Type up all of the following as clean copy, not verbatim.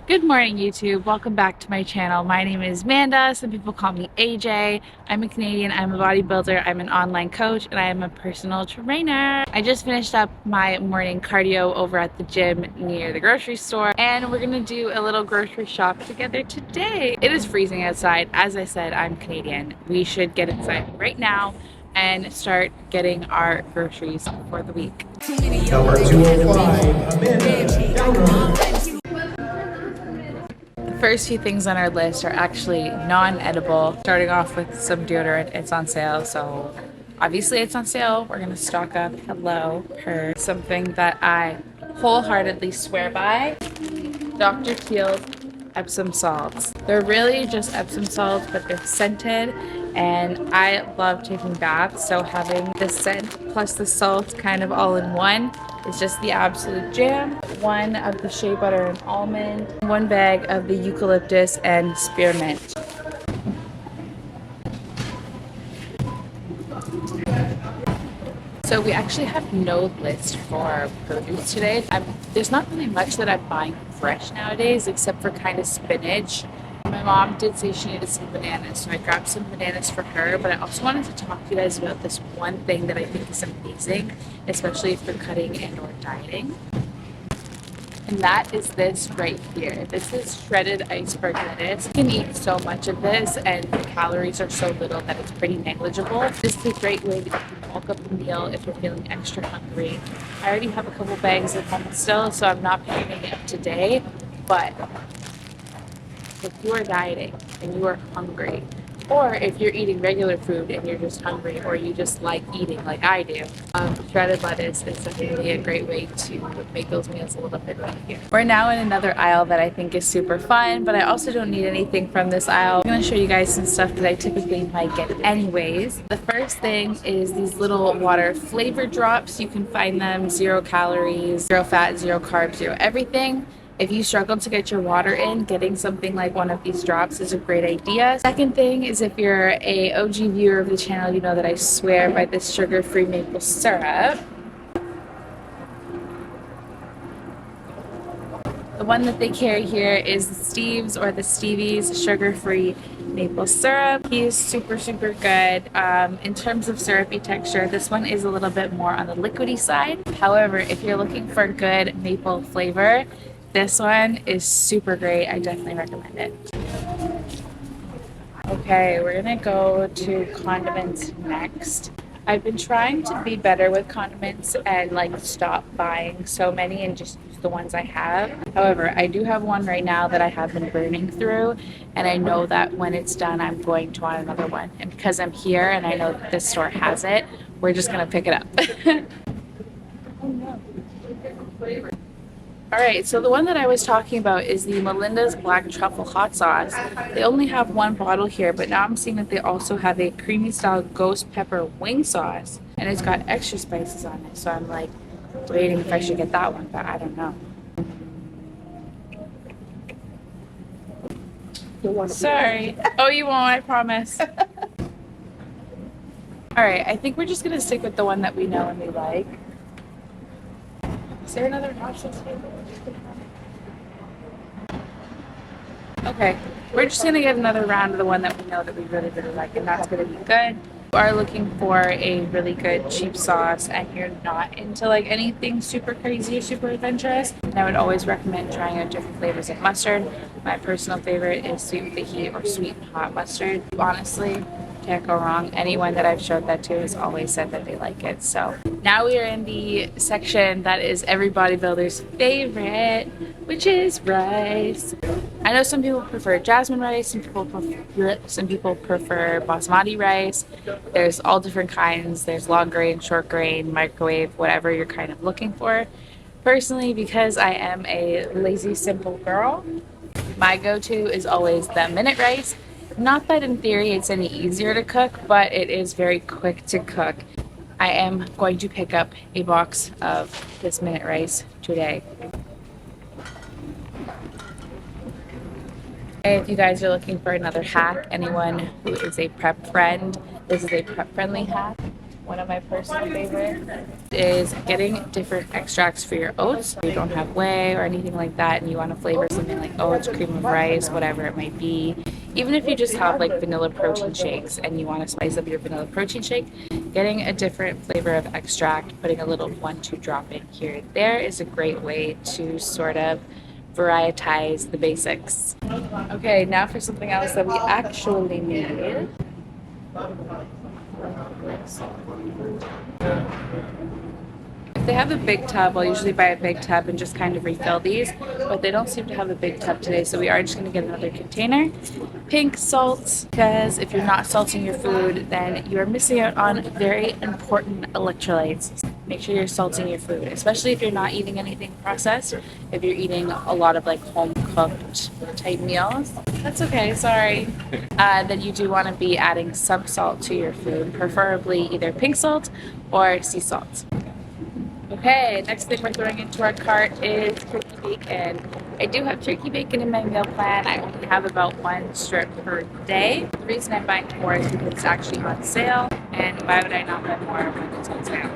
Good morning, YouTube. Welcome back to my channel. My name is Amanda. Some people call me AJ. I'm a Canadian. I'm a bodybuilder. I'm an online coach, and I am a personal trainer. I just finished up my morning cardio over at the gym near the grocery store, and we're gonna do a little grocery shop together today. It is freezing outside. As I said, I'm Canadian. We should get inside right now and start getting our groceries for the week. Number 205, Amanda. First few things on our list are actually non-edible. Starting off with some deodorant. It's on sale, so obviously it's on sale. We're gonna stock up. Hello, per something that I wholeheartedly swear by. Dr. Teal's Epsom salts. They're really just Epsom salts, but they're scented, and I love taking baths, so having the scent plus the salt kind of all in one is just the absolute jam. One of the shea butter and almond, one bag of the eucalyptus and spearmint. So we actually have no list for produce today. There's not really much that I'm buying fresh nowadays except for kind of spinach. My mom did say she needed some bananas, so I grabbed some bananas for her, but I also wanted to talk to you guys about this one thing that I think is amazing, especially if you're cutting and or dieting. And that is this right here. This is shredded iceberg lettuce. You can eat so much of this and the calories are so little that it's pretty negligible. This is a great way to bulk up a meal if you're feeling extra hungry. I already have a couple bags at home still, so I'm not picking it up today, but if you are dieting and you are hungry, or if you're eating regular food and you're just hungry, or you just like eating like I do, shredded lettuce is definitely a great way to make those meals a little bit easier. We're now in another aisle that I think is super fun, but I also don't need anything from this aisle. I'm going to show you guys some stuff that I typically might get anyways. The first thing is these little water flavor drops. You can find them 0 calories, 0 fat, 0 carbs, 0 everything. If you struggle to get your water in, getting something like one of these drops is a great idea. Second thing is, if you're a OG viewer of the channel, you know that I swear by this sugar-free maple syrup. The one that they carry here is the Steve's or the Stevie's sugar-free maple syrup. He is super good. In terms of syrupy texture, this one is a little bit more on the liquidy side. However, if you're looking for good maple flavor, this one is super great. I definitely recommend it. Okay, we're gonna go to condiments next. I've been trying to be better with condiments and like stop buying so many and just use the ones I have. However, I do have one right now that I have been burning through, and I know that when it's done, I'm going to want another one. And because I'm here and I know that this store has it, we're just gonna pick it up. Oh no. Alright, so the one that I was talking about is the Melinda's Black Truffle Hot Sauce. They only have one bottle here, but now I'm seeing that they also have a creamy style ghost pepper wing sauce, and it's got extra spices on it, so I'm like waiting if I should get that one, but I don't know. Sorry. Oh, you won't, I promise. Alright, I think we're just going to stick with the one that we know and we like. Is there another hot sauce here? Okay, we're just gonna get another round of the one that we know that we really like, and that's gonna be good. If you are looking for a really good cheap sauce and you're not into like anything super crazy or super adventurous, then I would always recommend trying out different flavors of mustard. My personal favorite is sweet with the heat or sweet and hot mustard. Honestly, can't go wrong. Anyone that I've showed that to has always said that they like it. So now we are in the section that is every bodybuilder's favorite, which is rice. I know some people prefer jasmine rice, some people prefer basmati rice. There's all different kinds. There's long grain, short grain, microwave, whatever you're kind of looking for. Personally, because I am a lazy, simple girl, my go-to is always the minute rice. Not that in theory it's any easier to cook, but it is very quick to cook. I am going to pick up a box of this minute rice today. If you guys are looking for another hack, anyone who is a prep friend, this is a prep friendly hack. one of my personal favorites is getting different extracts for your oats. If you don't have whey or anything like that and you want to flavor something like oats, cream of rice, whatever it might be. Even if you just have like vanilla protein shakes and you want to spice up your vanilla protein shake, getting a different flavor of extract, putting a little 1-2 drop in here and there is a great way to sort of varietize the basics. Okay, now for something else that we actually need. If they have a big tub, I'll usually buy a big tub and just kind of refill these, but they don't seem to have a big tub today, so we are just going to get another container. Pink salt, because if you're not salting your food, then you are missing out on very important electrolytes. Make sure you're salting your food, especially if you're not eating anything processed. If you're eating a lot of like home cooked type meals, that's okay, sorry. Then you do want to be adding some salt to your food, preferably either pink salt or sea salt. Okay, next thing we're throwing into our cart is turkey bacon. I do have turkey bacon in my meal plan. I only have about 1 strip per day. The reason I'm buying more is because it's actually on sale, and why would I not buy more when it's on sale?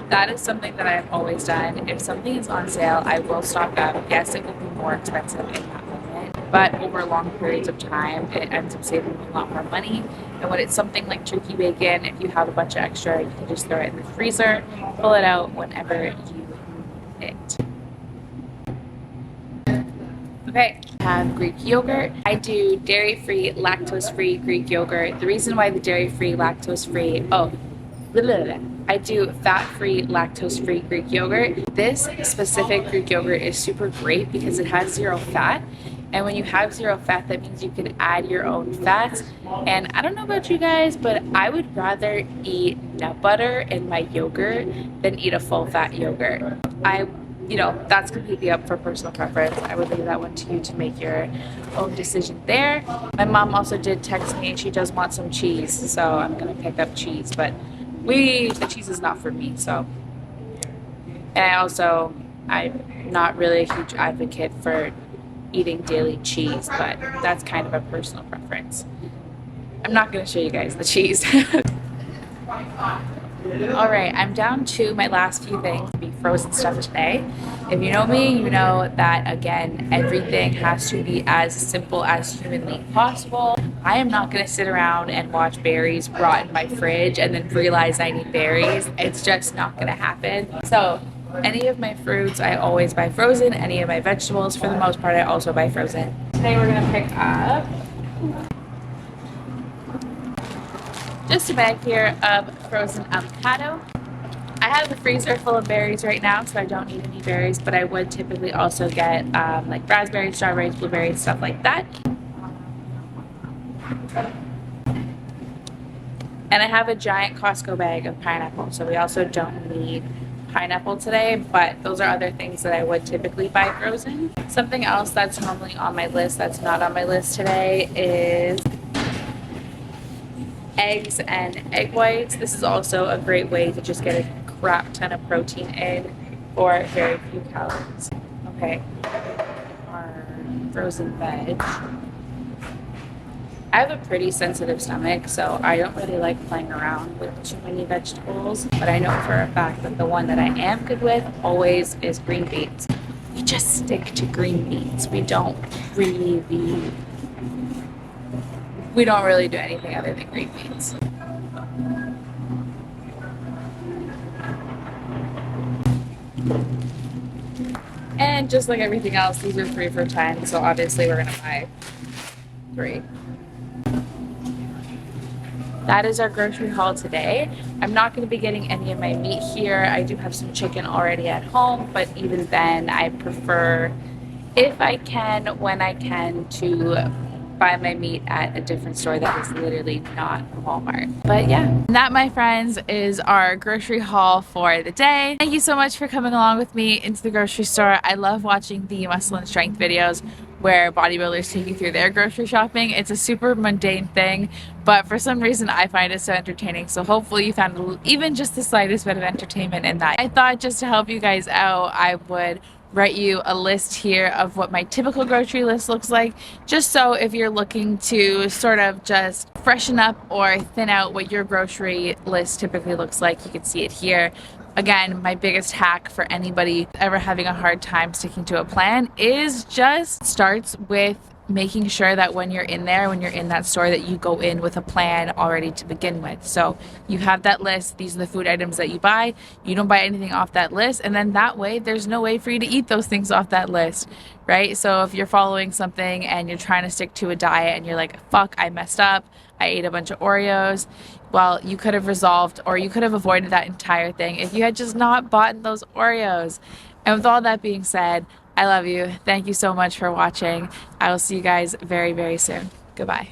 That is something that I've always done. If something is on sale, I will stock up. Yes, it will be more expensive in that moment, but over long periods of time, it ends up saving me a lot more money. And when it's something like turkey bacon, if you have a bunch of extra, you can just throw it in the freezer, pull it out whenever you need it. Okay, I have Greek yogurt. I do dairy-free, lactose-free Greek yogurt. The reason why the dairy-free, lactose-free, I do fat-free, lactose-free Greek yogurt. This specific Greek yogurt is super great because it has 0 fat. And when you have 0 fat, that means you can add your own fats. And I don't know about you guys, but I would rather eat nut butter in my yogurt than eat a full-fat yogurt. That's completely up for personal preference. I would leave that one to you to make your own decision there. My mom also did text me and she does want some cheese, so I'm gonna pick up cheese, but the cheese is not for me, so. And I'm not really a huge advocate for eating daily cheese, but that's kind of a personal preference. I'm not gonna show you guys the cheese. All right, I'm down to my last few things to be frozen stuff today. If you know me, you know that, again, everything has to be as simple as humanly possible. I am not going to sit around and watch berries rot in my fridge and then realize I need berries. It's just not going to happen. So any of my fruits, I always buy frozen. Any of my vegetables, for the most part, I also buy frozen. Today we're going to pick up just a bag here of frozen avocado. I have a freezer full of berries right now, so I don't need any berries, but I would typically also get like raspberries, strawberries, blueberries, stuff like that. And I have a giant Costco bag of pineapple, so we also don't need pineapple today, but those are other things that I would typically buy frozen. Something else that's normally on my list that's not on my list today is eggs and egg whites. This is also a great way to just get a crap ton of protein in for very few calories. Okay, our frozen veg. I have a pretty sensitive stomach, so I don't really like playing around with too many vegetables, but I know for a fact that the one that I am good with always is green beans. We just stick to green beans. We don't really do anything other than green beans. And just like everything else, these are 3 for $10, so obviously we're gonna buy 3. That is our grocery haul today. I'm not going to be getting any of my meat here. I do have some chicken already at home, but even then I prefer, if I can, when I can, to buy my meat at a different store that is literally not Walmart. But yeah, and that, my friends, is our grocery haul for the day. Thank you so much for coming along with me into the grocery store. I love watching the muscle and strength videos where bodybuilders take you through their grocery shopping. It's a super mundane thing, but for some reason I find it so entertaining. So hopefully you found even just the slightest bit of entertainment in that. I thought just to help you guys out, I would write you a list here of what my typical grocery list looks like, just so if you're looking to sort of just freshen up or thin out what your grocery list typically looks like, you can see it here. Again, my biggest hack for anybody ever having a hard time sticking to a plan is just starts with making sure that when you're in there, when you're in that store, that you go in with a plan already to begin with. So you have that list, these are the food items that you buy, you don't buy anything off that list, and then that way there's no way for you to eat those things off that list, right? So if you're following something and you're trying to stick to a diet and you're like, fuck, I messed up, I ate a bunch of Oreos, well, you could have resolved, or you could have avoided that entire thing if you had just not bought those Oreos. And with all that being said, I love you. Thank you so much for watching. I will see you guys very, very soon. Goodbye.